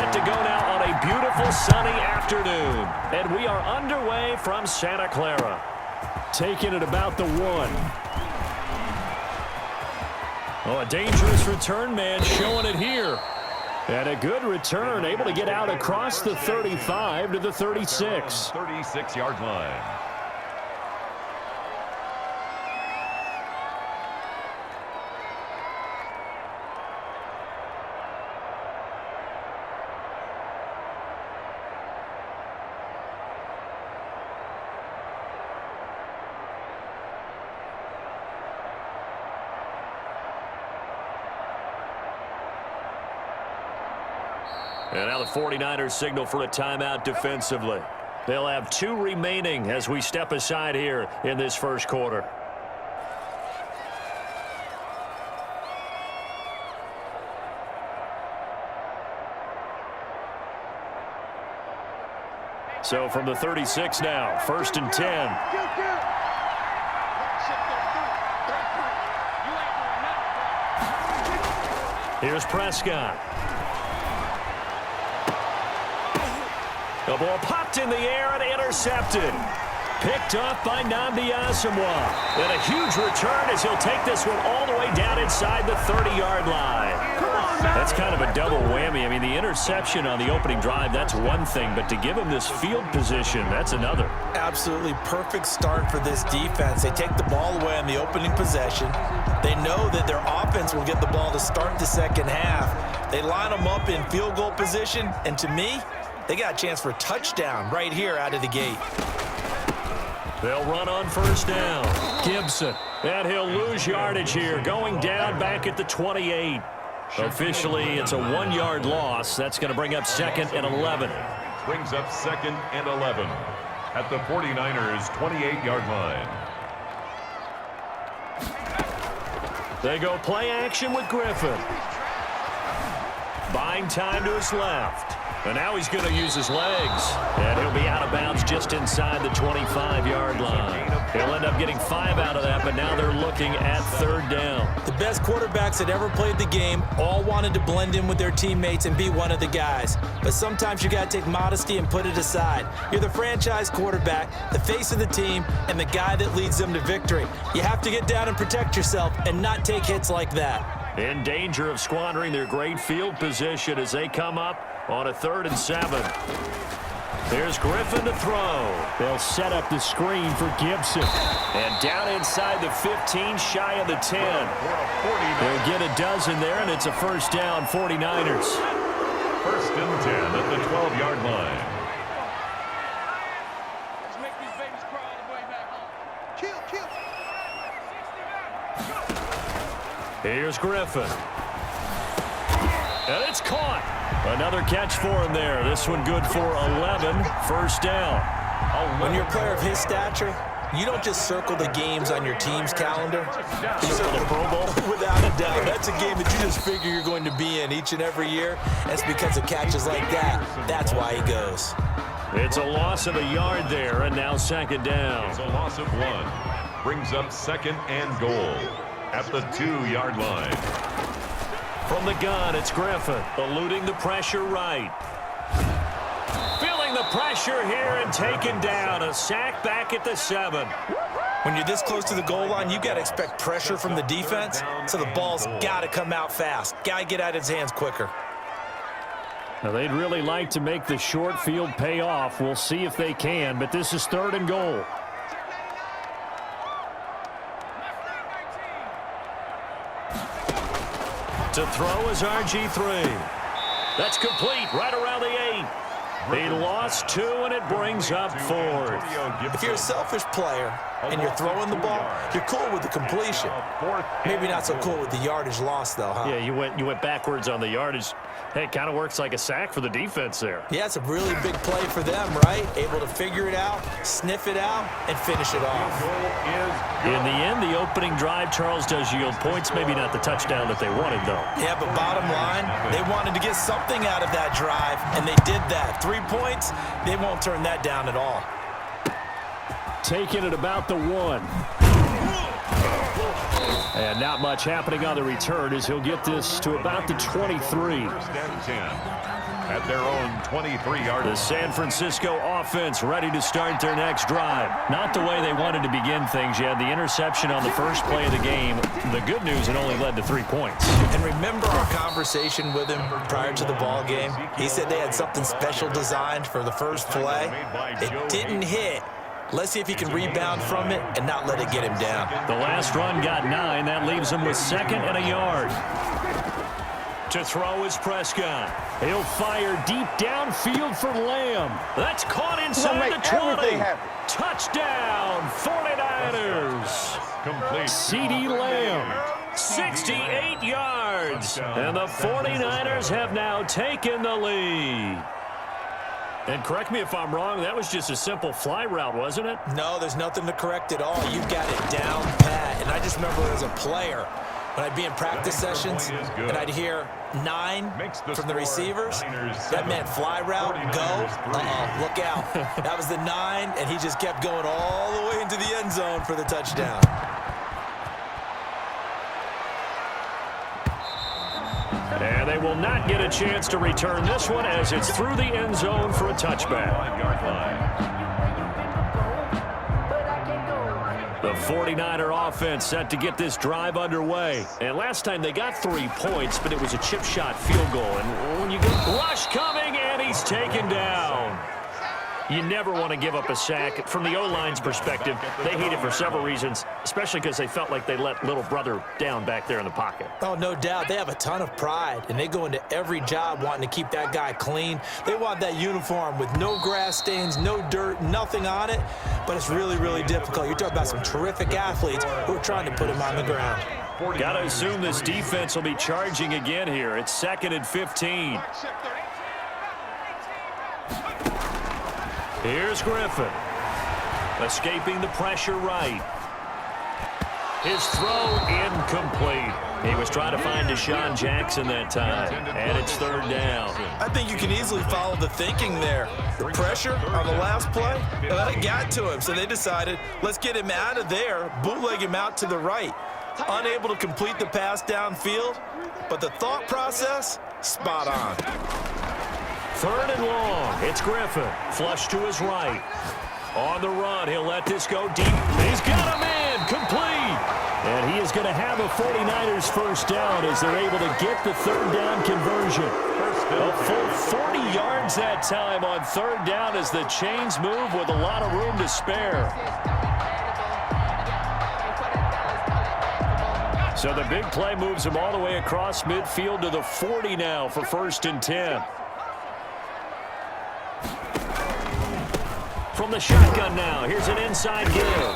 set to go now on a beautiful sunny afternoon. And we are underway from Santa Clara. Taking it about the 1. Oh, a dangerous return man showing it here. And a good return, able to get out across the 35 to the 36. 36-yard line. And now the 49ers signal for a timeout defensively. They'll have 2 remaining as we step aside here in this first quarter. So from the 36 now, 1st and 10. Here's Prescott. The ball popped in the air and intercepted. Picked off by Nnamdi Asomugha. And a huge return as he'll take this one all the way down inside the 30-yard line. That's kind of a double whammy. I mean, the interception on the opening drive, that's one thing. But to give him this field position, that's another. Absolutely perfect start for this defense. They take the ball away on the opening possession. They know that their offense will get the ball to start the second half. They line them up in field goal position. And to me, they got a chance for a touchdown right here out of the gate. They'll run on 1st down. Gibson. And he'll lose yardage here, going down back at the 28. Officially, it's a 1-yard loss. That's going to bring up 2nd and 11. Brings up 2nd and 11 at the 49ers' 28-yard line. They go play action with Griffin. Buying time to his left. And now he's going to use his legs. And he'll be out of bounds just inside the 25-yard line. He'll end up getting 5 out of that, but now they're looking at 3rd down. The best quarterbacks that ever played the game all wanted to blend in with their teammates and be one of the guys. But sometimes you got to take modesty and put it aside. You're the franchise quarterback, the face of the team, and the guy that leads them to victory. You have to get down and protect yourself and not take hits like that. In danger of squandering their great field position as they come up on a 3rd and 7. Here's Griffin to throw. They'll set up the screen for Gibson. And down inside the 15, shy of the 10. They'll get a dozen there, and it's a 1st down, 49ers. 1st and 10 at the 12-yard line. Here's Griffin. And it's caught. Another catch for him there. This one good for 11. 1st down. When you're a player of his stature, you don't just circle the games on your team's calendar. You circle the Pro Bowl. Without a doubt. That's a game that you just figure you're going to be in each and every year. That's because of catches like that. That's why he goes. It's a loss of a yard there, and now 2nd down. It's a loss of 1. Brings up 2nd and goal at the 2-yard line. From the gun, it's Griffin, eluding the pressure right. Feeling the pressure here and taken down. A sack back at the 7. When you're this close to the goal line, you got to expect pressure from the defense, so the ball's got to come out fast. Got to get out of his hands quicker. Now, they'd really like to make the short field pay off. We'll see if they can, but this is 3rd and goal. To throw is RG3. That's complete right around the 8. He lost 2, and it brings up 4th. If you're a selfish player and you're throwing the ball, you're cool with the completion. Maybe not so cool with the yardage loss, though, huh? Yeah, you went backwards on the yardage. Hey, it kind of works like a sack for the defense there. Yeah, it's a really big play for them, right? Able to figure it out, sniff it out, and finish it off. In the end, the opening drive, Charles, does yield points. Maybe not the touchdown that they wanted, though. Yeah, but bottom line, they wanted to get something out of that drive, and they did that. 3 points, they won't turn that down at all. Taking it about the 1. And not much happening on the return as he'll get this to about the 23. at their own 23-yard line. The San Francisco offense ready to start their next drive. Not the way they wanted to begin things. You had the interception on the first play of the game. The good news, it only led to 3 points. And remember our conversation with him prior to the ball game? He said they had something special designed for the first play. It didn't hit. Let's see if he can rebound from it and not let it get him down. The last run got 9. That leaves him with 2nd and a yard. To throw is Prescott. He'll fire deep downfield for Lamb. That's caught inside the 20. Touchdown, 49ers. Complete. CeeDee Lamb, 68 yards. And the 49ers have now taken the lead. And correct me if I'm wrong, that was just a simple fly route, wasn't it? No, there's nothing to correct at all. You got it down pat. And I just remember as a player, when I'd be in practice sessions and I'd hear 9 from the receivers, that meant fly route, go, look out. That was the 9, and he just kept going all the way into the end zone for the touchdown. And they will not get a chance to return this one as it's through the end zone for a touchback. The 49er offense set to get this drive underway. And last time they got 3 points, but it was a chip shot field goal. And when you get rush coming, and he's taken down. You never want to give up a sack. From the O-line's perspective, they hate it for several reasons, especially because they felt like they let little brother down back there in the pocket. Oh, no doubt. They have a ton of pride, and they go into every job wanting to keep that guy clean. They want that uniform with no grass stains, no dirt, nothing on it, but it's really, really difficult. You're talking about some terrific athletes who are trying to put him on the ground. Got to assume this defense will be charging again here. It's 2nd and 15. Here's Griffin. Escaping the pressure right. His throw incomplete. He was trying to find Deshaun Jackson that time. And it's 3rd down. I think you can easily follow the thinking there. The pressure on the last play, it got to him. So they decided, let's get him out of there, bootleg him out to the right. Unable to complete the pass downfield, but the thought process, spot on. 3rd and long. It's Griffin. Flush to his right. On the run, he'll let this go deep. He's got a man complete. And he is going to have a 49ers first down as they're able to get the 3rd down conversion. A full 40 yards that time on 3rd down as the chains move with a lot of room to spare. So the big play moves him all the way across midfield to the 40 now for 1st and 10. From the shotgun now, here's an inside give.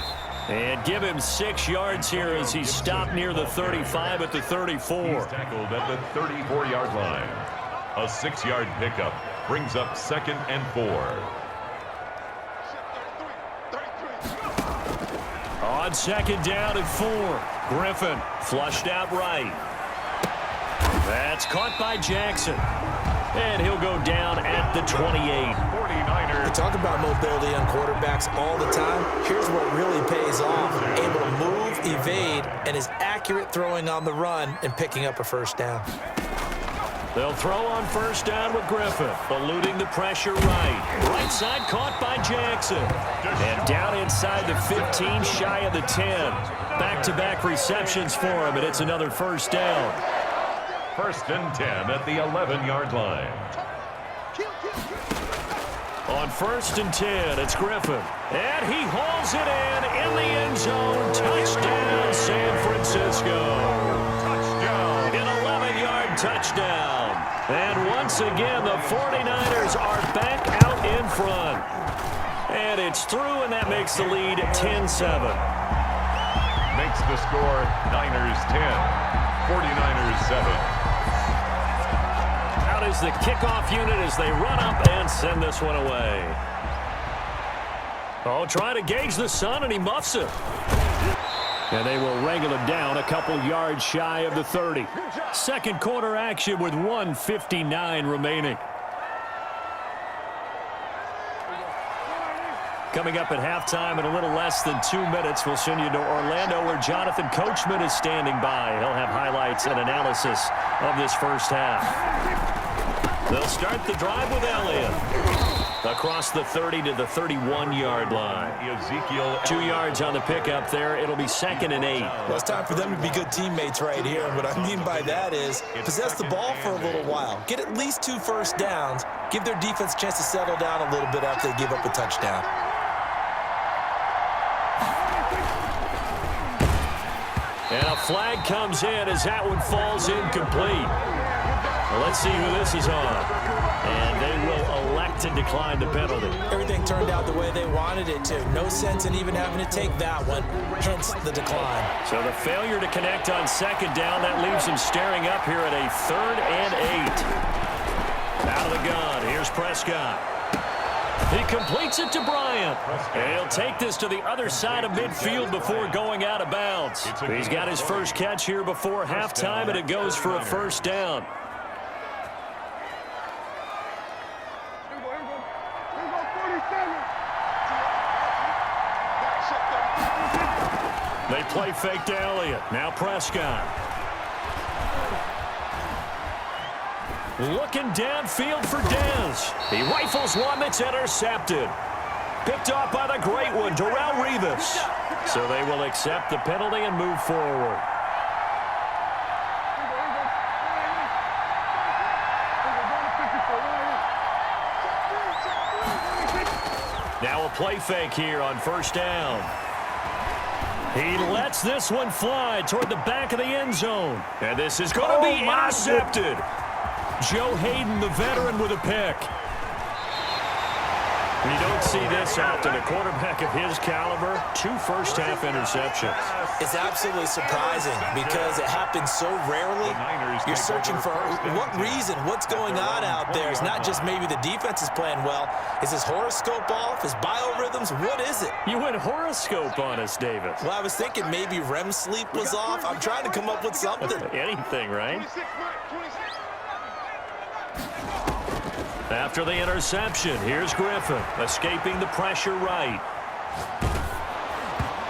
And give him 6 yards here as he's stopped near the 35 at the 34. He's tackled at the 34-yard line. A 6-yard pickup brings up 2nd and 4. On 2nd down and 4. Griffin flushed out right. That's caught by Jackson. And he'll go down at the 28. 49ers. We talk about mobility on quarterbacks all the time. Here's what really pays off. Able to move, evade, and is accurate throwing on the run and picking up a first down. They'll throw on 1st down with Griffin, eluding the pressure right. Right side caught by Jackson. And down inside the 15, shy of the 10. Back-to-back receptions for him, and it's another first down. 1st and 10 at the 11-yard line. On 1st and 10, it's Griffin. And he hauls it in the end zone. Touchdown, San Francisco. Touchdown. An 11-yard touchdown. And once again, the 49ers are back out in front. And it's through, and that makes the lead 10-7. Makes the score Niners 10, 49ers 7. Out is the kickoff unit as they run up and send this one away. Oh, trying to gauge the sun, and he muffs it. And they will wrangle him down a couple yards shy of the 30. Second quarter action with 1:59 remaining. Coming up at halftime in a little less than 2 minutes, we'll send you to Orlando where Jonathan Coachman is standing by. He'll have highlights and analysis of this first half. They'll start the drive with Elliott. Across the 30 to the 31-yard line. Ezekiel 2 yards on the pickup there. It'll be 2nd and 8. Well, it's time for them to be good teammates right here. And what I mean by that is possess the ball for a little while. Get at least 2 first downs. Give their defense a chance to settle down a little bit after they give up a touchdown. And a flag comes in as that one falls incomplete. Well, let's see who this is on. And they will elect to decline the penalty. Everything turned out the way they wanted it to. No sense in even having to take that one, hence the decline. So the failure to connect on 2nd down, that leaves them staring up here at a 3rd and 8. Out of the gun, here's Prescott. He completes it to Bryant. And he'll take this to the other side of midfield before going out of bounds. He's got his first catch here before halftime, and it goes for a 1st down. They play fake to Elliott. Now Prescott. Looking downfield for Dez. He rifles one that's intercepted. Picked off by the great one, Darrelle Revis. So they will accept the penalty and move forward. Now a play fake here on 1st down. He lets this one fly toward the back of the end zone. And this is going to be intercepted. Joe Hayden, the veteran, with a pick. You don't see this often. A quarterback of his caliber, 2 first-half interceptions. It's absolutely surprising because it happens so rarely. You're searching for what reason, what's going on out there. It's not just maybe the defense is playing well. Is his horoscope off? His biorhythms? What is it? You went horoscope on us, Davis. Well, I was thinking maybe REM sleep was off. I'm trying to come up with something. Anything, right? After the interception, here's Griffin, escaping the pressure right.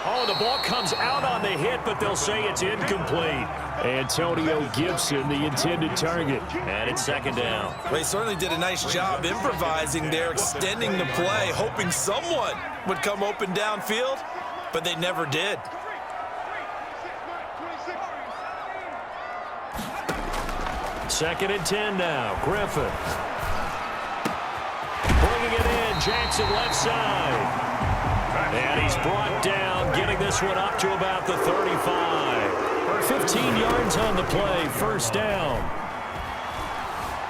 Oh, the ball comes out on the hit, but they'll say it's incomplete. Antonio Gibson, the intended target. And it's 2nd down. They certainly did a nice job improvising there, extending the play, hoping someone would come open downfield, but they never did. Second and 10 now. Griffin. Bringing it in. Jackson left side. And he's brought down, getting this one up to about the 35. 15 yards on the play. 1st down.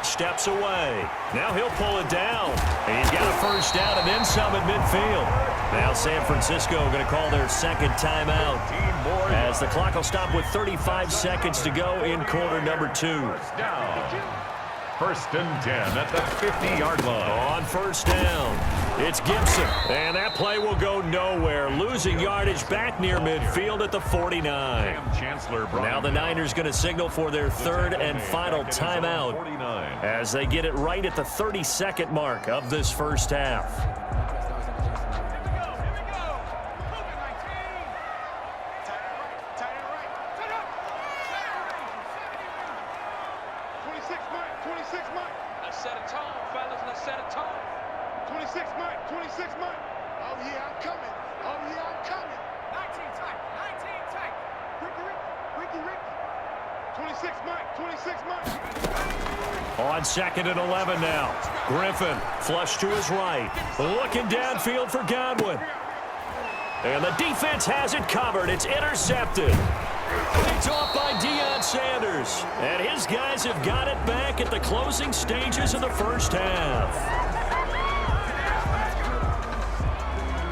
Steps away. Now he'll pull it down. And he's got a 1st down and then some at midfield. Now San Francisco going to call their 2nd timeout as the clock will stop with 35 seconds to go in quarter number 2. 1st and 10 at the 50-yard line. On 1st down, it's Gibson. And that play will go nowhere. Losing yardage back near midfield at the 49. Now the Niners going to signal for their 3rd and final timeout as they get it right at the 32nd mark of this 1st half. On 2nd and 11 now. Griffin flush to his right. Looking downfield for Godwin. And the defense has it covered. It's intercepted. Picked off by Deion Sanders. And his guys have got it back at the closing stages of the 1st half.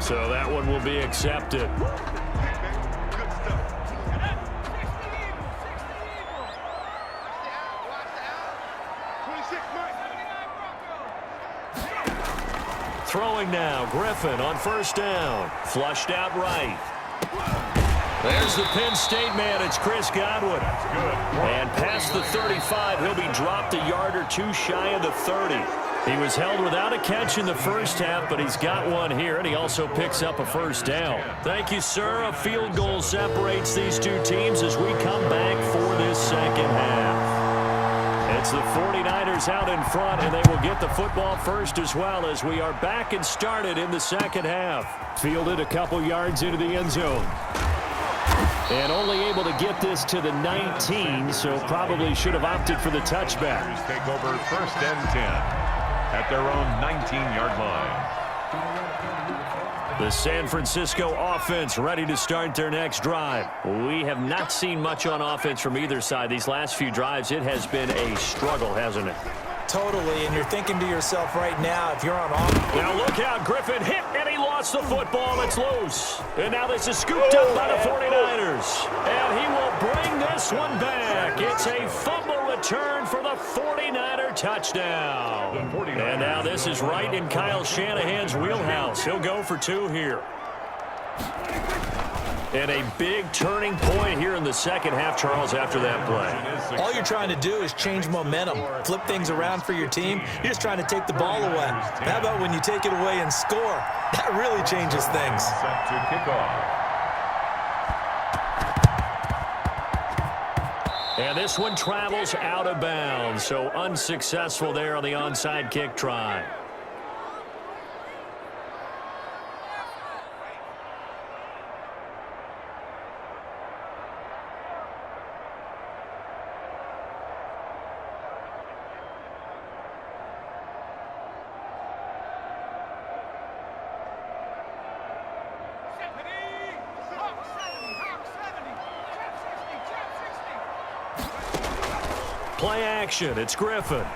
So that one will be accepted. Throwing now, Griffin on 1st down. Flushed out right. There's the Penn State man. It's Chris Godwin. And past the 35, he'll be dropped a yard or 2 shy of the 30. He was held without a catch in the 1st half, but he's got one here, and he also picks up a 1st down. Thank you, sir. A field goal separates these 2 teams as we come back for this 2nd half. And It's the 49ers out in front, and they will get the football first as well as we are back and started in the second half. Fielded a couple yards into the end zone. And only able to get this to the 19, so probably should have opted for the touchback. Take over first and 10 at their own 19-yard line. The San Francisco offense ready to start their next drive. We have not seen much on offense from either side. These last few drives, it has been a struggle, hasn't it? Totally, and you're thinking to yourself right now, if you're on offense. Now look out, Griffin hit, and he lost the football. It's loose. And now this is scooped up by the 49ers. And he will bring this one back. It's a fumble return for the 49er touchdown. And now this is right in Kyle Shanahan's wheelhouse. He'll go for 2 here. And a big turning point here in the second half, Charles, after that play. All you're trying to do is change momentum, flip things around for your team. You're just trying to take the ball away. How about when you take it away and score? That really changes things. Set to kick off. And this one travels out of bounds, so unsuccessful there on the onside kick try. Play action. It's Griffin.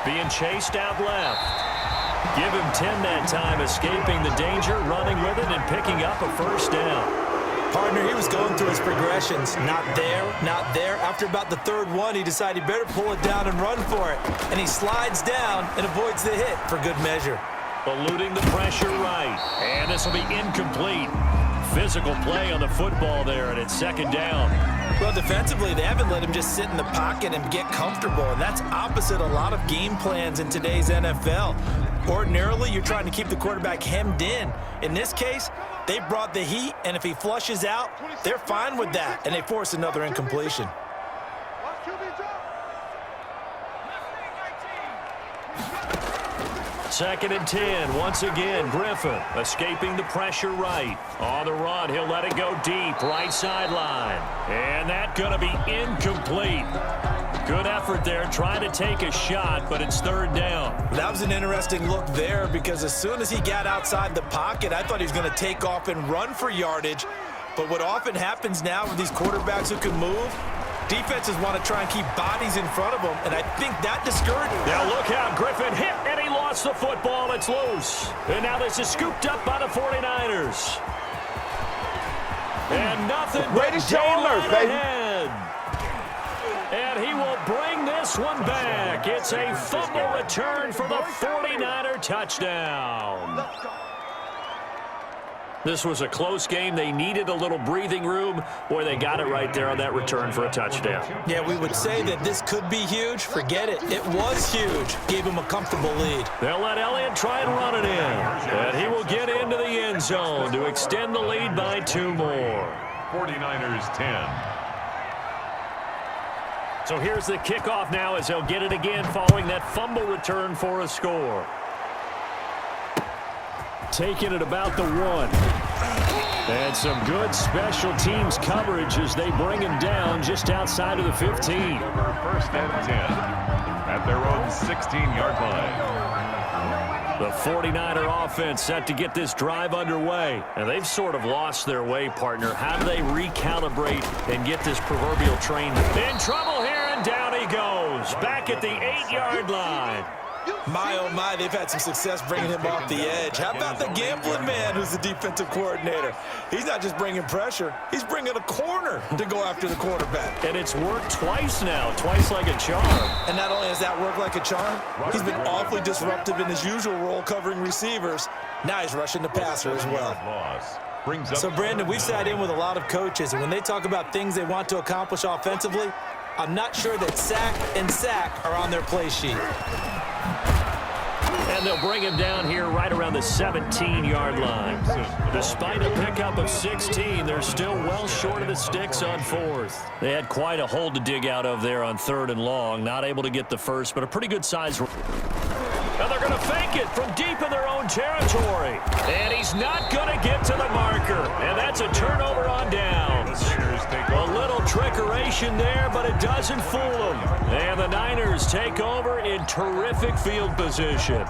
Being chased out left. Give him 10 that time, escaping the danger, running with it, and picking up a first down. Partner, he was going through his progressions. Not there, not there. After about the third one, he decided he better pull it down and run for it. And he slides down and avoids the hit for good measure. Eluding the pressure right. And this will be incomplete. Physical play on the football there, and it's second down. Well, defensively, they haven't let him just sit in the pocket and get comfortable, and that's opposite a lot of game plans in today's NFL. Ordinarily, you're trying to keep the quarterback hemmed in. In this case, they brought the heat, and if he flushes out, they're fine with that, and they force another incompletion. Second and 10. Once again, Griffin escaping the pressure right. On the run, he'll let it go deep, right sideline. And that's going to be incomplete. Good effort there, trying to take a shot, but it's third down. That was an interesting look there because as soon as he got outside the pocket, I thought he was going to take off and run for yardage. But what often happens now with these quarterbacks who can move, defenses want to try and keep bodies in front of them, and I think that discourages. Now look out, Griffin hit, and he lost the football. It's loose. And now this is scooped up by the 49ers. And nothing but daylight ahead. And he will bring this one back. It's a fumble return for the 49er touchdown. This was a close game. They needed a little breathing room. Boy, they got it right there on that return for a touchdown. Yeah, we would say that this could be huge. Forget it. It was huge. Gave him a comfortable lead. They'll let Elliott try and run it in. And he will get into the end zone to extend the lead by 2 more. 49ers 10. So here's the kickoff now as they'll get it again following that fumble return for a score. Taking it about the 1. And some good special teams coverage as they bring him down just outside of the 15. First and 10 at their own 16-yard line. The 49er offense set to get this drive underway. And they've sort of lost their way, partner. How do they recalibrate and get this proverbial train? In trouble here, and down he goes. Back at the 8-yard line. My, oh my, they've had some success bringing him off the edge. How about the gambling man who's the defensive coordinator? He's not just bringing pressure. He's bringing a corner to go after the quarterback. And it's worked twice now, twice like a charm. And not only has that worked like a charm, he's been awfully disruptive in his usual role covering receivers. Now he's rushing the passer as well. So, Brandon, we've sat in with a lot of coaches, and when they talk about things they want to accomplish offensively, I'm not sure that sack and sack are on their play sheet. And they'll bring him down here right around the 17-yard line. Despite a pickup of 16, they're still well short of the sticks on fourth. They had quite a hole to dig out of there on 3rd and long. Not able to get the first, but a pretty good size. And they're going to fake it from deep in their own territory. And he's not going to get to the marker. And that's a turnover on downs. A little trickeration there, but it doesn't fool them. And the Niners take over in terrific field position.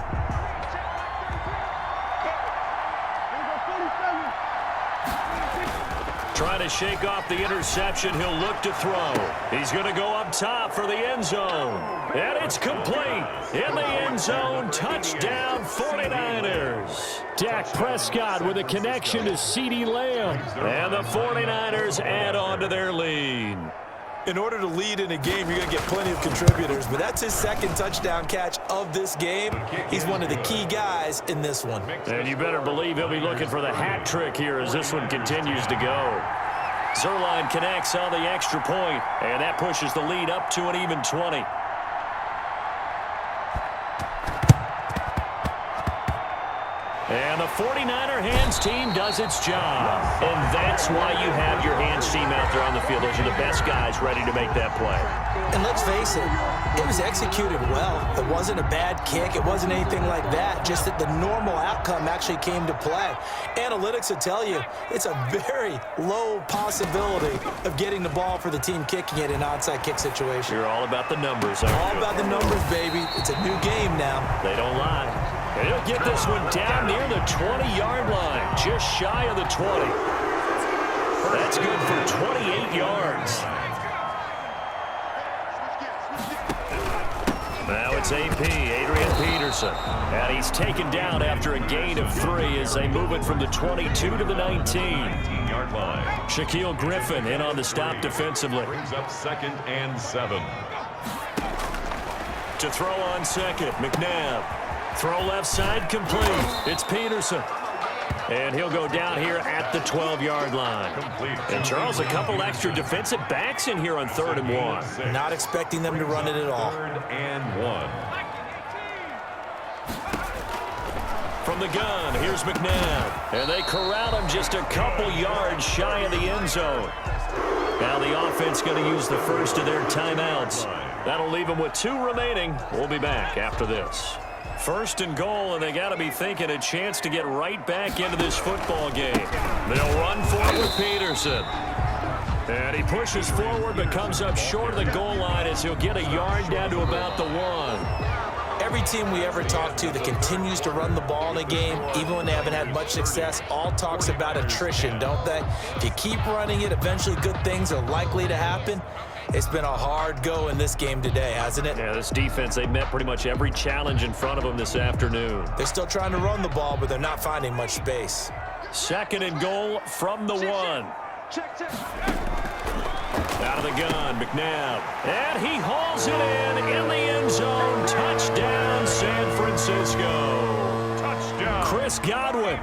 Trying to shake off the interception. He'll look to throw. He's going to go up top for the end zone. And it's complete. In the end zone, touchdown 49ers. Dak Prescott with a connection to CeeDee Lamb. And the 49ers add on to their lead. In order to lead in a game, you're going to get plenty of contributors, but that's his second touchdown catch of this game. He's one of the key guys in this one. And you better believe he'll be looking for the hat trick here as this one continues to go. Zerline connects on the extra point, and that pushes the lead up to an even 20. And the 49er hands team does its job. And that's why you have your hands team out there on the field. Those are the best guys ready to make that play. And let's face it, it was executed well. It wasn't a bad kick. It wasn't anything like that. Just that the normal outcome actually came to play. Analytics will tell you it's a very low possibility of getting the ball for the team kicking it in an onside kick situation. You're all about the numbers, aren't you? All about the numbers, baby. It's a new game now. They don't lie. And he'll get this one down near the 20-yard line, just shy of the 20. That's good for 28 yards. Now it's AP, Adrian Peterson. And he's taken down after a gain of 3 as they move it from the 22 to the 19-yard line. Shaquille Griffin in on the stop defensively. Brings up 2nd and 7. To throw on second, McNabb. Throw left side complete. It's Peterson. And he'll go down here at the 12-yard line. And Charles, a couple extra defensive backs in here on 3rd and 1. Not expecting them to run it at all. 3rd and 1. From the gun, here's McNabb. And they corral him just a couple yards shy of the end zone. Now the offense going to use the first of their timeouts. That'll leave them with 2 remaining. We'll be back after this. 1st and goal, and they got to be thinking a chance to get right back into this football game. They'll run for it with Peterson. And he pushes forward but comes up short of the goal line as he'll get a yard down to about the 1. Every team we ever talk to that continues to run the ball in a game, even when they haven't had much success, all talks about attrition, don't they? If you keep running it, eventually good things are likely to happen. It's been a hard go in this game today, hasn't it? Yeah, this defense, they met pretty much every challenge in front of them this afternoon. They're still trying to run the ball, but they're not finding much space. 2nd and goal from the 1. Out of the gun, McNabb. And he hauls it in the end zone. Touchdown, San Francisco. Touchdown. Chris Godwin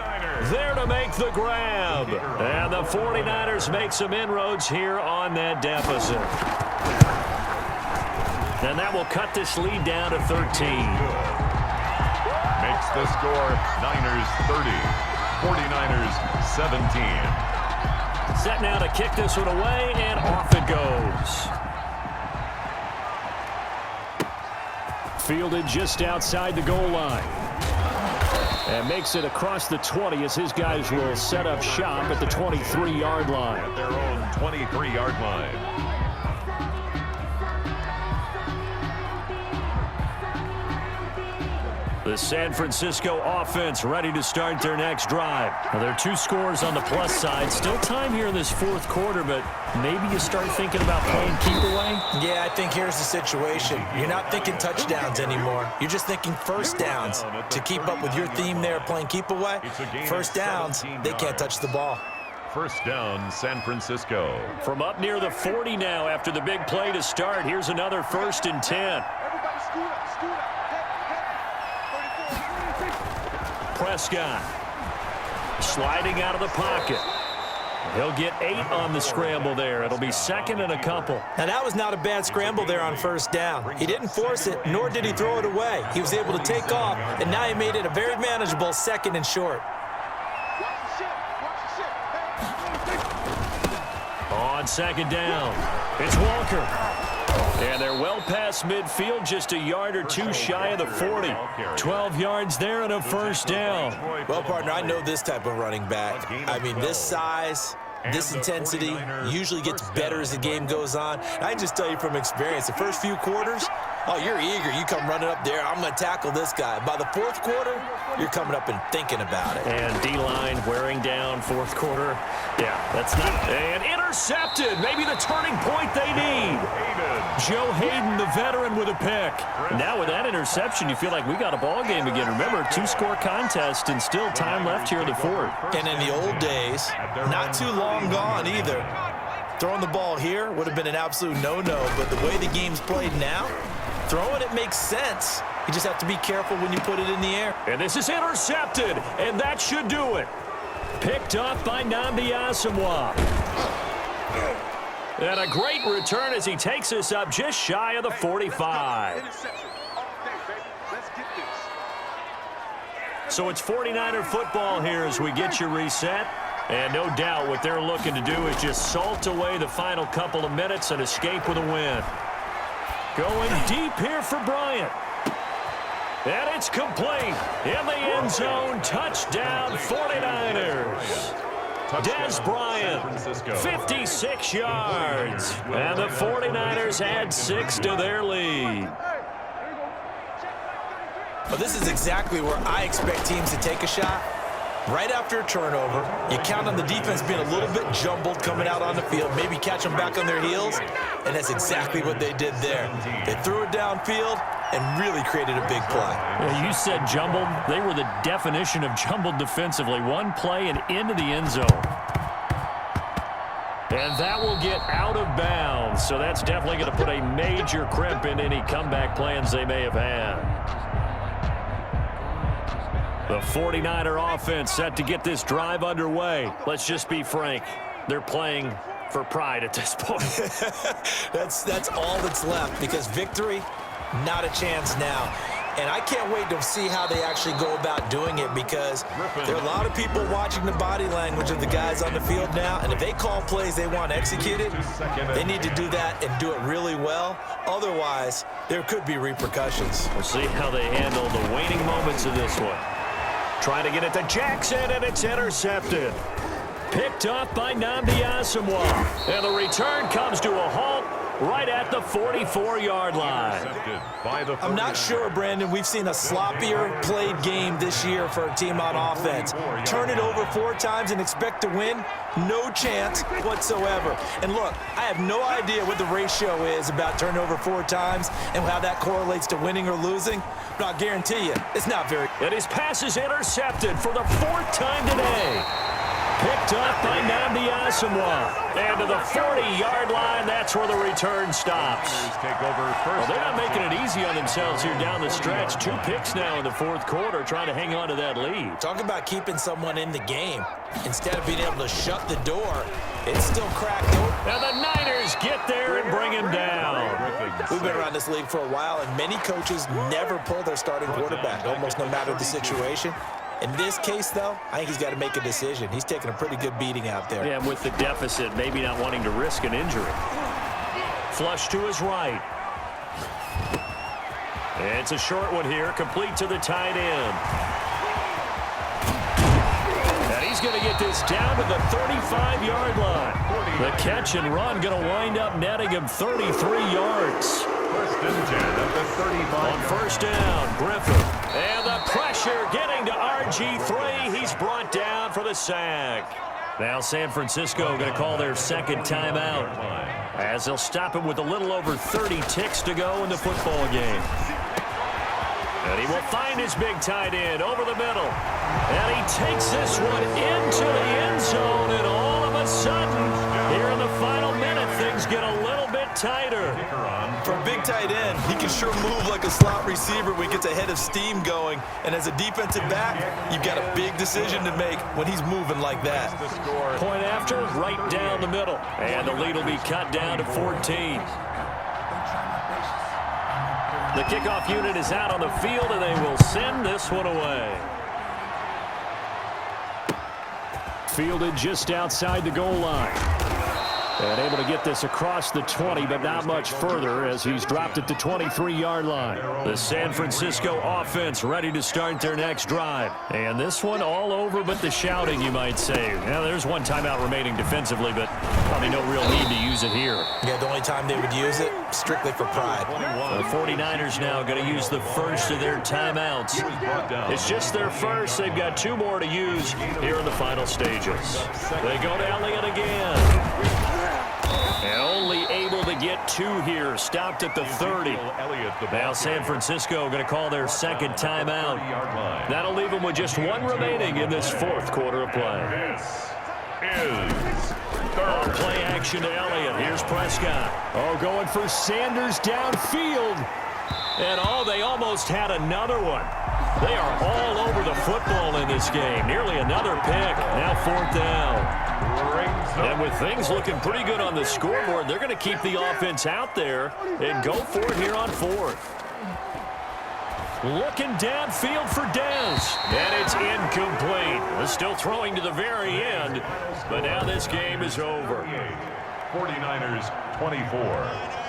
there to make the grab. And the 49ers make some inroads here on that deficit. And that will cut this lead down to 13. Makes the score Niners 30, 49ers 17. Set now to kick this one away, and off it goes. Fielded just outside the goal line. And makes it across the 20 as his guys will set up shop at the 23-yard line. At their own 23-yard line. The San Francisco offense ready to start their next drive. Now, there are 2 scores on the plus side. Still time here in this 4th quarter, but maybe you start thinking about playing keep away? Yeah, I think here's the situation. You're not thinking touchdowns anymore. You're just thinking first downs. To keep up with your theme there, playing keep away, first downs, they can't touch the ball. First down, San Francisco. From up near the 40 now after the big play to start, here's another 1st and 10. Prescott sliding out of the pocket. He'll get 8 on the scramble there. It'll be second and a couple. Now, that was not a bad scramble there on first down. He didn't force it, nor did he throw it away. He was able to take off, and now he made it a very manageable second and short. On second down, it's Walker. And they're well past midfield, just a yard or two shy of the 40. 12 yards there and a first down. Well, partner, I know this type of running back. I mean, this size, this intensity usually gets better as the game goes on. I can just tell you from experience, the first few quarters, oh, you're eager. You come running up there, I'm going to tackle this guy. By the fourth quarter, you're coming up and thinking about it. And D-line wearing down fourth quarter. Yeah, that's not. And intercepted. Maybe the turning point they need. Joe Hayden, the veteran, with a pick. Now with that interception, you feel like we got a ball game again. Remember, 2-score contest and still time left here in the fourth. And in the old days, not too long gone either, throwing the ball here would have been an absolute no-no. But the way the game's played now, throwing it makes sense. You just have to be careful when you put it in the air. And this is intercepted, and that should do it. Picked off by Nnamdi Asomugha. And a great return as he takes us up just shy of the 45. So it's 49er football here as we get you reset. And no doubt what they're looking to do is just salt away the final couple of minutes and escape with a win. Going deep here for Bryant. And it's complete. In the end zone, touchdown 49ers. Des Bryant, 56 yards. And the 49ers add 6 to their lead. Well, this is exactly where I expect teams to take a shot. Right after a turnover, you count on the defense being a little bit jumbled coming out on the field, maybe catch them back on their heels, and that's exactly what they did there. They threw it downfield and really created a big play. Yeah, you said jumbled. They were the definition of jumbled defensively. One play and into the end zone. And that will get out of bounds, so that's definitely going to put a major crimp in any comeback plans they may have had. The 49er offense set to get this drive underway. Let's just be frank. They're playing for pride at this point. That's all that's left, because victory, not a chance now. And I can't wait to see how they actually go about doing it, because there are a lot of people watching the body language of the guys on the field now, and if they call plays they want executed, they need to do that and do it really well. Otherwise, there could be repercussions. We'll see how they handle the waning moments of this one. Trying to get it to Jackson, and it's intercepted. Picked off by Nnamdi Asomugha. And the return comes to a halt right at the 44-yard line. I'm not sure, Brandon, we've seen a sloppier played game this year for a team on offense. Turn it over 4 times and expect to win? No chance whatsoever. And look, I have no idea what the ratio is about turnover 4 times and how that correlates to winning or losing, but I'll guarantee you, it's not very. And his pass is intercepted for the 4th time today. Picked up by Nnamdi Asomugha. And to the 40-yard line, that's where the return stops. Well, they're not making it easy on themselves here down the stretch. 2 picks now in the 4th quarter, trying to hang on to that lead. Talk about keeping someone in the game. Instead of being able to shut the door, it's still cracked open. And the Niners get there and bring him down. We've been around this league for a while, and many coaches never pull their starting quarterback, almost no matter the situation. In this case, though, I think he's got to make a decision. He's taking a pretty good beating out there. Yeah, and with the deficit, maybe not wanting to risk an injury. Flush to his right. It's a short one here, complete to the tight end. And he's going to get this down to the 35-yard line. The catch and run going to wind up netting him 33 yards. On first down, Griffin. And the pressure getting to RG3. He's brought down for the sack. Now San Francisco going to call their second timeout, as they'll stop him with a little over 30 ticks to go in the football game. And he will find his big tight end over the middle. And he takes this one into the end zone, and all of a sudden, here in the final minute, things get a little bit tighter. For a big tight end, he can sure move like a slot receiver when he gets a head of steam going. And as a defensive back, you've got a big decision to make when he's moving like that. Point after, right down the middle. And the lead will be cut down to 14. The kickoff unit is out on the field, and they will send this one away. Fielded just outside the goal line. And able to get this across the 20, but not much further as he's dropped at the 23-yard line. The San Francisco offense ready to start their next drive. And this one all over but the shouting, you might say. Now, there's one timeout remaining defensively, but probably no real need to use it here. Yeah, the only time they would use it, strictly for pride. The 49ers now going to use the first of their timeouts. It's just their first. They've got 2 more to use here in the final stages. They go to Elliott again. And only able to get 2 here. Stopped at the 30. Now San Francisco going to call their second timeout. That'll leave them with just 1 remaining in this 4th quarter of play. On play action to Elliott. Here's Prescott. Oh, going for Sanders downfield. And they almost had another one. They are all over the football in this game. Nearly another pick. Now 4th down. And with things looking pretty good on the scoreboard, they're going to keep the offense out there and go for it here on 4th. Looking downfield for Dez. And it's incomplete. They're still throwing to the very end. But now this game is over. 49ers 24.